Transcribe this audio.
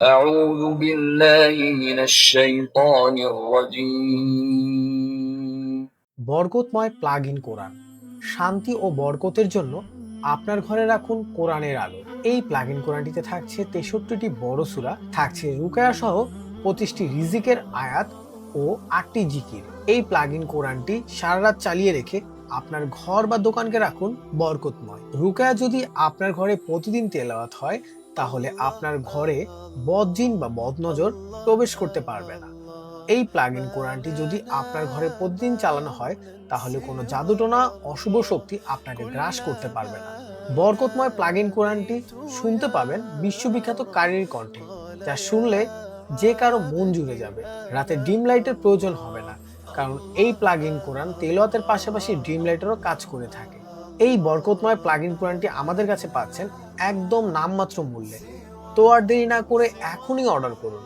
أعوذ بالله من الشيطان الرجيم বরকতময় plug in কোরআন। শান্তি ও বরকতের জন্য আপনার ঘরে রাখুন কোরআনের আলো। এই প্লাগ ইন কোরআনটিতে থাকছে 63টি বড় সূরা, থাকছে রুকায়া সহ 25টি রিজিকের আয়াত ও 8টি জিকির। এই প্লাগ ইন কোরআনটি সারা রাত চালিয়ে রেখে আপনার ঘর বা দোকানকে রাখুন বরকতময়। রুকায়া যদি আপনার ঘরে প্রতিদিন তেলাওয়াত হয়, তাহলে আপনার ঘরে বদজিন বা বদনজর প্রবেশ করতে পারবে না। এই প্লাগ ইন কোরআনটি যদি আপনার ঘরে প্রতিদিন চালানো হয়, তাহলে কোনো জাদুটোনা অশুভ শক্তি আপনাকে গ্রাস করতে পারবে না। বরকতময় প্লাগ ইন কোরআনটি শুনতে পাবেন বিশ্ববিখ্যাত কারির কণ্ঠে, যা শুনলে যে কারো মন জুড়ে যাবে। রাতে ডিম লাইটের প্রয়োজন হবে না, কারণ এই প্লাগ ইন কোরআন তেলাওয়াতের পাশাপাশি ডিম লাইটেরও কাজ করে থাকে। এই বরকতময় প্লাগ ইন কোরআনটি আমাদের কাছে পাচ্ছেন একদম নামমাত্র মূল্যে। তো আর দেরি না করে এখনই অর্ডার করুন।